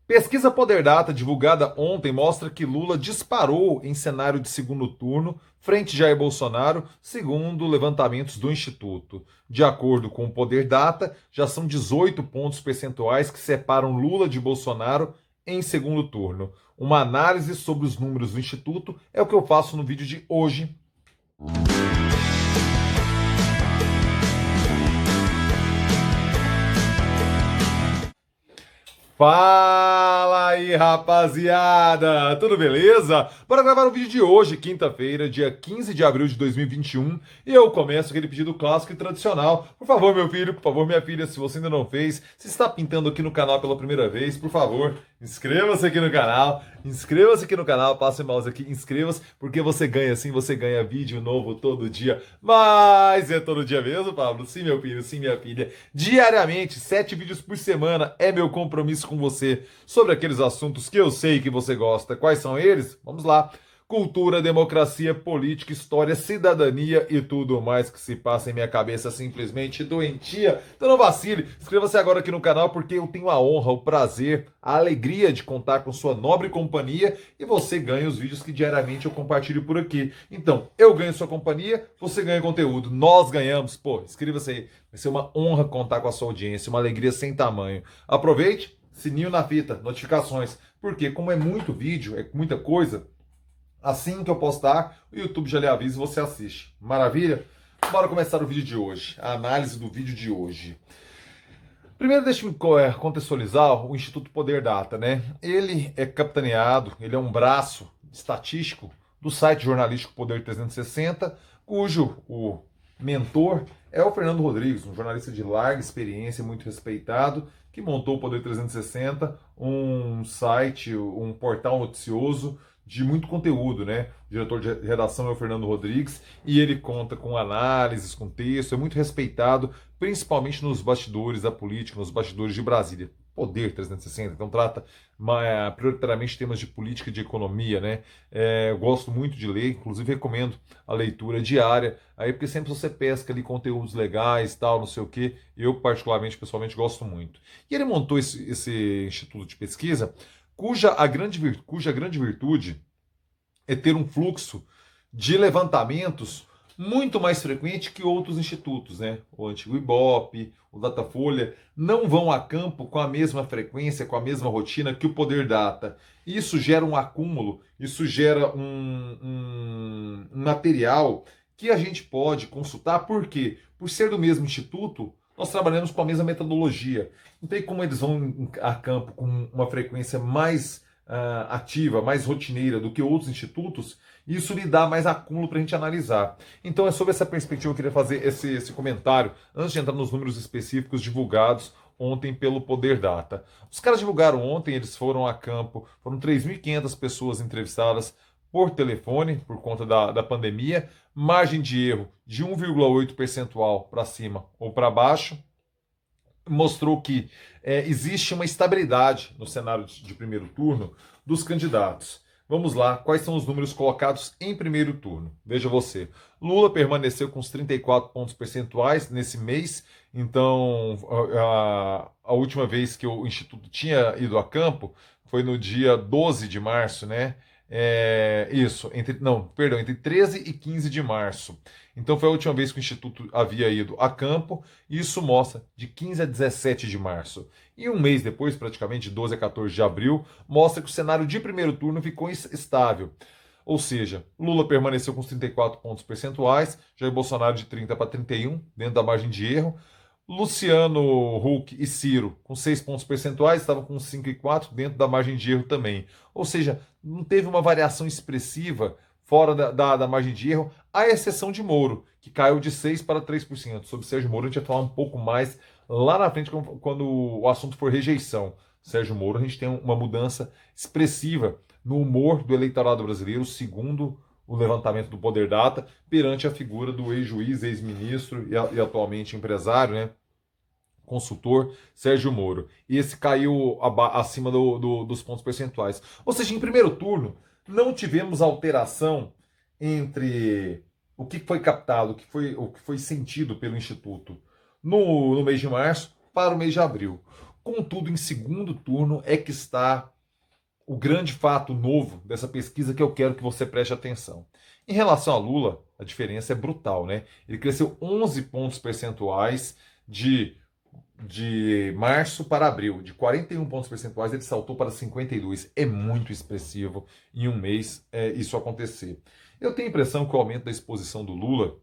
Pesquisa Poder Data, divulgada ontem, mostra que Lula disparou em cenário de segundo turno frente a Jair Bolsonaro, segundo levantamentos do Instituto. De acordo com o Poder Data, já são 18 pontos percentuais que separam Lula de Bolsonaro em segundo turno. Uma análise sobre os números do Instituto é o que eu faço no vídeo de hoje. Fala aí, rapaziada! Tudo beleza? Bora gravar o vídeo de hoje, quinta-feira, dia 15 de abril de 2021. E eu começo aquele pedido clássico e tradicional. Por favor, meu filho, por favor, minha filha, se você ainda não fez, se está pintando aqui no canal pela primeira vez, por favor, inscreva-se aqui no canal. Inscreva-se aqui no canal, passe o mouse aqui, inscreva-se, porque você ganha assim, você ganha vídeo novo todo dia. Mas é todo dia mesmo, Pablo? Sim, meu filho, sim, minha filha. Diariamente, 7 vídeos por semana é meu compromisso com você sobre aqueles assuntos que eu sei que você gosta. Quais são eles? Vamos lá. Cultura, democracia, política, história, cidadania e tudo mais que se passa em minha cabeça simplesmente doentia. Então não vacile, inscreva-se agora aqui no canal porque eu tenho a honra, o prazer, a alegria de contar com sua nobre companhia e você ganha os vídeos que diariamente eu compartilho por aqui. Então, eu ganho sua companhia, você ganha conteúdo, nós ganhamos. Pô, inscreva-se aí, vai ser uma honra contar com a sua audiência, uma alegria sem tamanho. Aproveite, sininho na fita, notificações, porque como é muito vídeo, é muita coisa, assim que eu postar, o YouTube já lhe avisa e você assiste. Maravilha? Bora começar o vídeo de hoje, a análise do vídeo de hoje. Primeiro, deixe-me contextualizar o Instituto Poder Data, né? Ele é capitaneado, ele é um braço estatístico do site jornalístico Poder 360, cujo o mentor é o Fernando Rodrigues, um jornalista de larga experiência, muito respeitado, que montou o Poder 360, um site, um portal noticioso de muito conteúdo, né? O diretor de redação é o Fernando Rodrigues e ele conta com análises, com texto, é muito respeitado, principalmente nos bastidores da política, nos bastidores de Brasília. Poder 360, então trata prioritariamente temas de política e de economia, né? Eu gosto muito de ler, inclusive recomendo a leitura diária, aí porque sempre você pesca ali conteúdos legais, tal, não sei o quê. Eu particularmente, pessoalmente, gosto muito. E ele montou esse instituto de pesquisa cuja grande virtude é ter um fluxo de levantamentos muito mais frequente que outros institutos, né? O antigo Ibope, o Datafolha, não vão a campo com a mesma frequência, com a mesma rotina que o Poder Data. Isso gera um acúmulo, isso gera um material que a gente pode consultar, por quê? Por ser do mesmo instituto, nós trabalhamos com a mesma metodologia. Não tem como eles vão a campo com uma frequência mais ativa, mais rotineira do que outros institutos, isso lhe dá mais acúmulo para a gente analisar. Então é sobre essa perspectiva que eu queria fazer esse comentário, antes de entrar nos números específicos divulgados ontem pelo Poder Data. Os caras divulgaram ontem, eles foram a campo, foram 3.500 pessoas entrevistadas por telefone, por conta da pandemia, margem de erro de 1,8 percentual para cima ou para baixo, mostrou que existe uma estabilidade no cenário de primeiro turno dos candidatos. Vamos lá, quais são os números colocados em primeiro turno? Veja você. Lula permaneceu com os 34 pontos percentuais nesse mês, então a última vez que o Instituto tinha ido a campo foi no dia 12 de março, né? Entre 13 e 15 de março. Então foi a última vez que o Instituto havia ido a campo, e isso mostra de 15 a 17 de março. E um mês depois, praticamente de 12 a 14 de abril, mostra que o cenário de primeiro turno ficou estável. Ou seja, Lula permaneceu com os 34 pontos percentuais, Jair Bolsonaro de 30 para 31, dentro da margem de erro. Luciano Huck e Ciro, com 6 pontos percentuais, estavam com 5 e 4 dentro da margem de erro também. Ou seja, não teve uma variação expressiva fora da margem de erro, à exceção de Moro, que caiu de 6 para 3%. Sobre Sérgio Moro a gente vai falar um pouco mais lá na frente, quando o assunto for rejeição. Sérgio Moro, a gente tem uma mudança expressiva no humor do eleitorado brasileiro, segundo o levantamento do Poder Data, perante a figura do ex-juiz, ex-ministro e atualmente empresário, né? Consultor Sérgio Moro. E esse caiu acima dos pontos percentuais. Ou seja, em primeiro turno, não tivemos alteração entre o que foi captado, o que foi sentido pelo Instituto no mês de março para o mês de abril. Contudo, em segundo turno é que está o grande fato novo dessa pesquisa que eu quero que você preste atenção. Em relação a Lula, a diferença é brutal, né? Ele cresceu 11 pontos percentuais de março para abril. De 41 pontos percentuais, ele saltou para 52. É muito expressivo em um mês isso acontecer. Eu tenho a impressão que o aumento da exposição do Lula,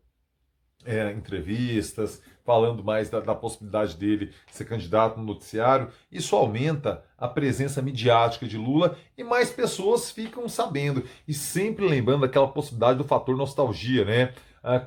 entrevistas, falando mais da possibilidade dele ser candidato no noticiário, isso aumenta a presença midiática de Lula e mais pessoas ficam sabendo. E sempre lembrando aquela possibilidade do fator nostalgia, né?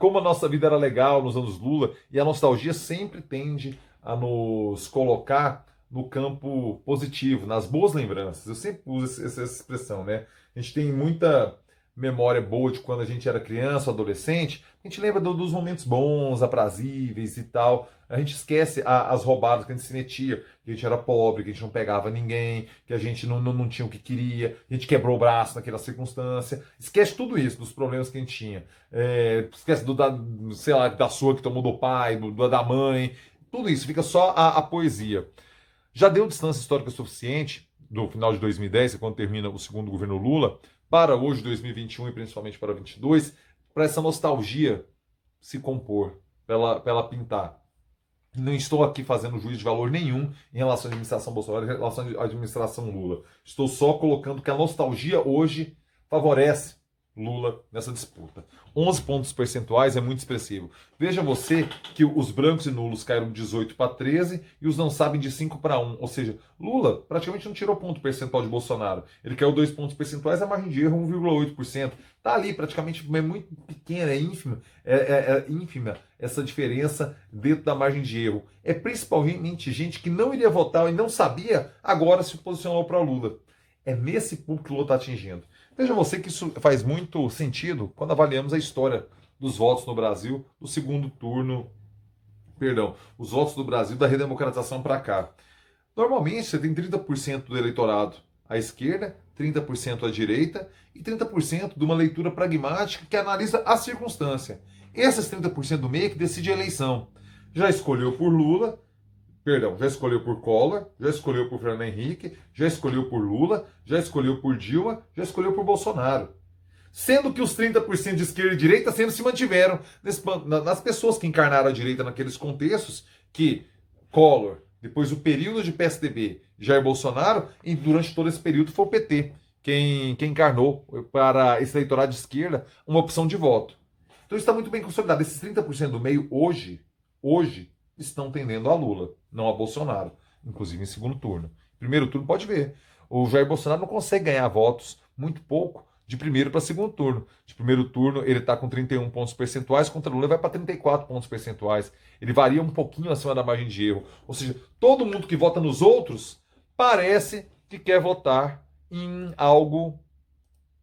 Como a nossa vida era legal nos anos Lula, e a nostalgia sempre tende a nos colocar no campo positivo, nas boas lembranças. Eu sempre uso essa expressão, né? A gente tem muita memória boa de quando a gente era criança, adolescente, a gente lembra dos momentos bons, aprazíveis e tal. A gente esquece as roubadas que a gente se metia, que a gente era pobre, que a gente não pegava ninguém, que a gente não tinha o que queria, a gente quebrou o braço naquela circunstância. Esquece tudo isso, dos problemas que a gente tinha. Esquece sei lá, da sua que tomou do pai, da mãe. Tudo isso, fica só a poesia. Já deu distância histórica suficiente, do final de 2010, quando termina o segundo governo Lula, para hoje, 2021 e principalmente para 2022, para essa nostalgia se compor, para ela pintar. Não estou aqui fazendo juízo de valor nenhum em relação à administração Bolsonaro, em relação à administração Lula. Estou só colocando que a nostalgia hoje favorece Lula nessa disputa. 11 pontos percentuais é muito expressivo. Veja você que os brancos e nulos caíram de 18 para 13 e os não sabem de 5 para 1. Ou seja, Lula praticamente não tirou ponto percentual de Bolsonaro. Ele caiu 2 pontos percentuais, a margem de erro 1,8%. Está ali praticamente, é muito pequena, é ínfima. É ínfima essa diferença dentro da margem de erro. É principalmente gente que não iria votar e não sabia, agora se posicionou para Lula. É nesse público que o Lula está atingindo. Veja você que isso faz muito sentido quando avaliamos a história dos votos no Brasil do segundo turno, perdão, os votos do Brasil da redemocratização para cá. Normalmente você tem 30% do eleitorado à esquerda, 30% à direita e 30% de uma leitura pragmática que analisa a circunstância. Esses 30% do meio que decide a eleição. Já escolheu por Lula, perdão, já escolheu por Collor, já escolheu por Fernando Henrique, já escolheu por Lula, já escolheu por Dilma, já escolheu por Bolsonaro. Sendo que os 30% de esquerda e direita sempre se mantiveram nas pessoas que encarnaram a direita naqueles contextos, que Collor, depois o período de PSDB, Jair Bolsonaro, e durante todo esse período foi o PT quem encarnou para esse eleitorado de esquerda uma opção de voto. Então isso está muito bem consolidado. Esses 30% do meio hoje, estão tendendo a Lula, não a Bolsonaro, inclusive em segundo turno. Primeiro turno, pode ver. O Jair Bolsonaro não consegue ganhar votos, muito pouco, de primeiro para segundo turno. De primeiro turno, ele está com 31 pontos percentuais, contra Lula vai para 34 pontos percentuais. Ele varia um pouquinho acima da margem de erro. Ou seja, todo mundo que vota nos outros parece que quer votar em algo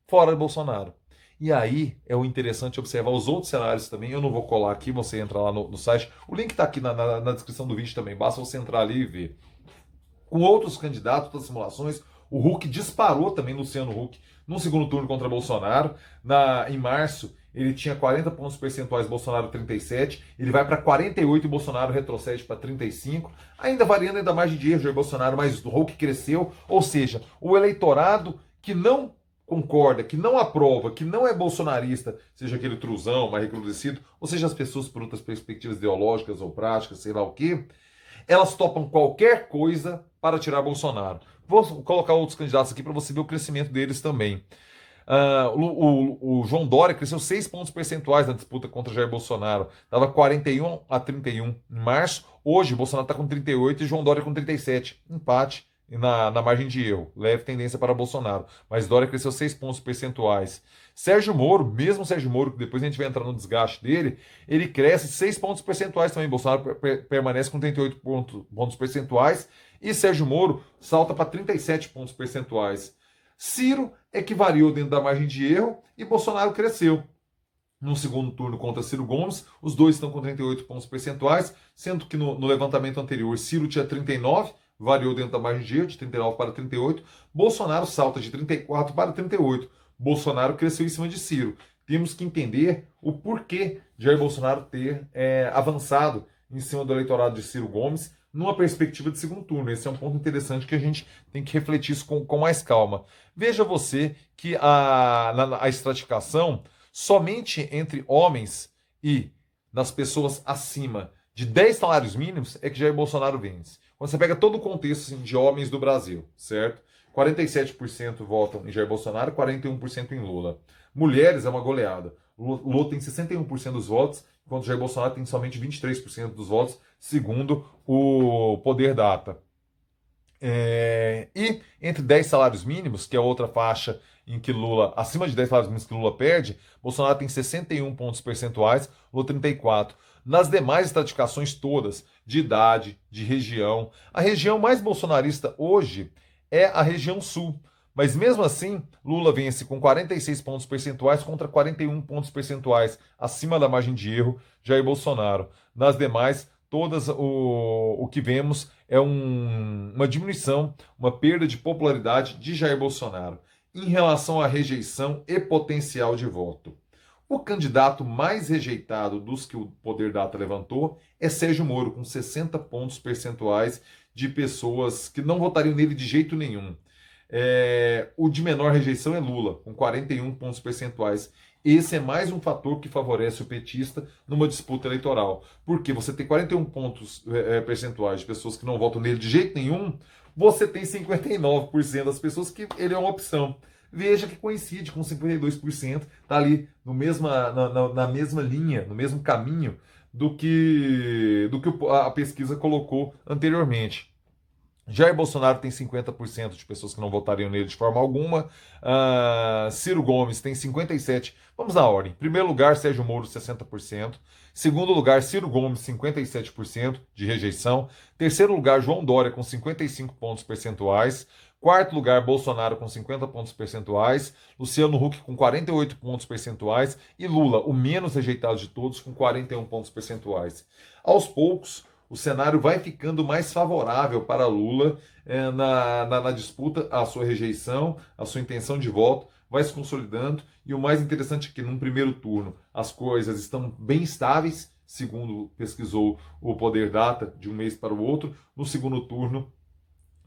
fora de Bolsonaro. E aí é o interessante observar os outros cenários também. Eu não vou colar aqui, você entra lá no site. O link está aqui na descrição do vídeo também. Basta você entrar ali e ver. Com outros candidatos, outras simulações, o Huck disparou também, Luciano Huck, no segundo turno contra Bolsonaro. Em março, ele tinha 40 pontos percentuais, Bolsonaro 37. Ele vai para 48 e Bolsonaro retrocede para 35. Ainda variando ainda mais de erro de Bolsonaro, mas o Huck cresceu. Ou seja, o eleitorado que não concorda, que não aprova, que não é bolsonarista, seja aquele truzão mais recrudescido, ou seja as pessoas por outras perspectivas ideológicas ou práticas, sei lá o quê, elas topam qualquer coisa para tirar Bolsonaro. Vou colocar outros candidatos aqui para você ver o crescimento deles também. O João Dória cresceu 6 pontos percentuais na disputa contra Jair Bolsonaro. Estava 41 a 31 em março. Hoje, Bolsonaro está com 38 e João Dória com 37. Empate na margem de erro. Leve tendência para Bolsonaro. Mas Dória cresceu 6 pontos percentuais. Sérgio Moro, mesmo Sérgio Moro, que depois a gente vai entrar no desgaste dele, ele cresce 6 pontos percentuais também. Bolsonaro permanece com 38 pontos percentuais. E Sérgio Moro salta para 37 pontos percentuais. Ciro é que variou dentro da margem de erro e Bolsonaro cresceu. No segundo turno contra Ciro Gomes, os dois estão com 38 pontos percentuais, sendo que no levantamento anterior Ciro tinha 39, variou dentro da margem de erro, de 39 para 38. Bolsonaro salta de 34 para 38. Bolsonaro cresceu em cima de Ciro. Temos que entender o porquê de Jair Bolsonaro ter avançado em cima do eleitorado de Ciro Gomes, numa perspectiva de segundo turno. Esse é um ponto interessante que a gente tem que refletir isso com mais calma. Veja você que a estratificação, somente entre homens e nas pessoas acima de 10 salários mínimos é que Jair Bolsonaro vence. Quando você pega todo o contexto assim, de homens do Brasil, certo? 47% votam em Jair Bolsonaro, 41% em Lula. Mulheres é uma goleada. Lula tem 61% dos votos, enquanto Jair Bolsonaro tem somente 23% dos votos, segundo o Poder Data. E entre 10 salários mínimos, que é outra faixa em que Lula, acima de 10 salários mínimos que Lula perde, Bolsonaro tem 61 pontos percentuais, Lula 34. Nas demais estratificações todas, de idade, de região, a região mais bolsonarista hoje é a região sul. Mas mesmo assim, Lula vence com 46 pontos percentuais contra 41 pontos percentuais acima da margem de erro Jair Bolsonaro. Nas demais, todas o que vemos é uma diminuição, uma perda de popularidade de Jair Bolsonaro em relação à rejeição e potencial de voto. O candidato mais rejeitado dos que o Poder Data levantou é Sérgio Moro, com 60 pontos percentuais de pessoas que não votariam nele de jeito nenhum. O de menor rejeição é Lula, com 41 pontos percentuais. Esse é mais um fator que favorece o petista numa disputa eleitoral. Porque você tem 41 pontos percentuais de pessoas que não votam nele de jeito nenhum, você tem 59% das pessoas que ele é uma opção. Veja que coincide com 52%, está ali no na mesma linha, no mesmo caminho do que a pesquisa colocou anteriormente. Jair Bolsonaro tem 50% de pessoas que não votariam nele de forma alguma. Ciro Gomes tem 57%. Vamos na ordem. Primeiro lugar, Sérgio Moro, 60%. Segundo lugar, Ciro Gomes, 57% de rejeição. Terceiro lugar, João Dória, com 55 pontos percentuais. Quarto lugar, Bolsonaro, com 50 pontos percentuais. Luciano Huck, com 48 pontos percentuais. E Lula, o menos rejeitado de todos, com 41 pontos percentuais. Aos poucos, o cenário vai ficando mais favorável para Lula na disputa, a sua rejeição, a sua intenção de voto vai se consolidando. E o mais interessante é que, num primeiro turno, as coisas estão bem estáveis, segundo pesquisou o Poder Data, de um mês para o outro. No segundo turno,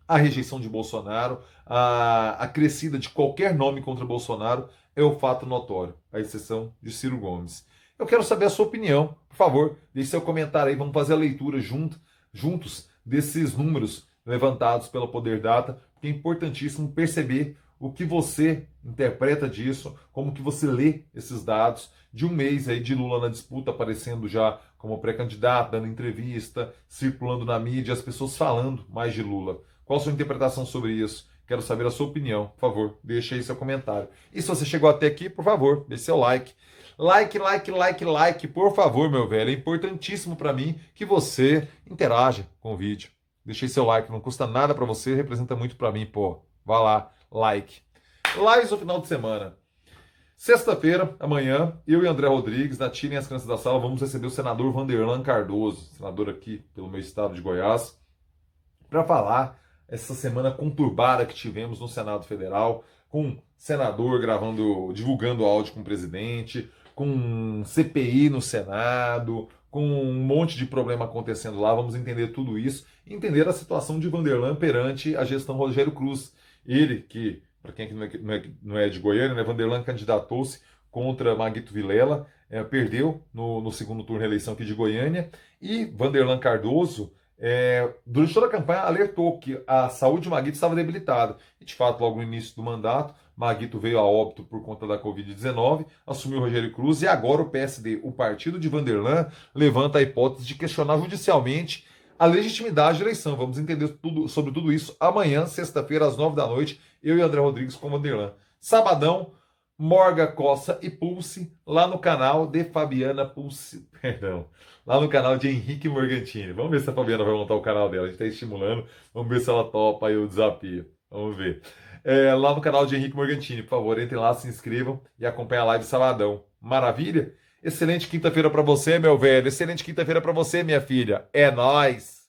a rejeição de Bolsonaro, a crescida de qualquer nome contra Bolsonaro é o fato notório, à exceção de Ciro Gomes. Eu quero saber a sua opinião. Por favor, deixe seu comentário aí. Vamos fazer a leitura juntos desses números levantados pela Poder Data, porque é importantíssimo perceber o que você interpreta disso, como que você lê esses dados de um mês aí de Lula na disputa, aparecendo já como pré-candidato, dando entrevista, circulando na mídia, as pessoas falando mais de Lula. Qual a sua interpretação sobre isso? Quero saber a sua opinião. Por favor, deixe aí seu comentário. E se você chegou até aqui, por favor, deixe seu like. Like, por favor, meu velho. É importantíssimo para mim que você interaja com o vídeo. Deixei seu like, não custa nada para você, representa muito para mim, pô. Vá lá, like. Lives no final de semana. Sexta-feira, amanhã, eu e André Rodrigues, na Tirem as Crianças da Sala, vamos receber o senador Vanderlan Cardoso, senador aqui pelo meu estado de Goiás, para falar essa semana conturbada que tivemos no Senado Federal, com senador divulgando áudio com o presidente, com CPI no Senado, com um monte de problema acontecendo lá. Vamos entender tudo isso e entender a situação de Vanderlan perante a gestão Rogério Cruz. Ele que, para quem não é de Goiânia, né, Vanderlan candidatou-se contra Maguito Vilela, perdeu no segundo turno da eleição aqui de Goiânia, e Vanderlan Cardoso, durante toda a campanha, alertou que a saúde de Maguito estava debilitada. E, de fato, logo no início do mandato, Maguito veio a óbito por conta da Covid-19, assumiu Rogério Cruz, e agora o PSD, o partido de Vanderlan, levanta a hipótese de questionar judicialmente a legitimidade da eleição. Vamos entender sobre tudo isso amanhã, sexta-feira, às 9 da noite, eu e André Rodrigues com Vanderlan. Sabadão, Morga, Coça e Pulse, lá no canal de Fabiana Pulse, perdão, lá no canal de Henrique Morgantini. Vamos ver se a Fabiana vai montar o canal dela, a gente está estimulando, vamos ver se ela topa aí o desafio, vamos ver. Lá no canal de Henrique Morgantini, por favor, entrem lá, se inscrevam e acompanhem a live sabadão. Maravilha? Excelente quinta-feira para você, meu velho, excelente quinta-feira para você, minha filha. É nóis!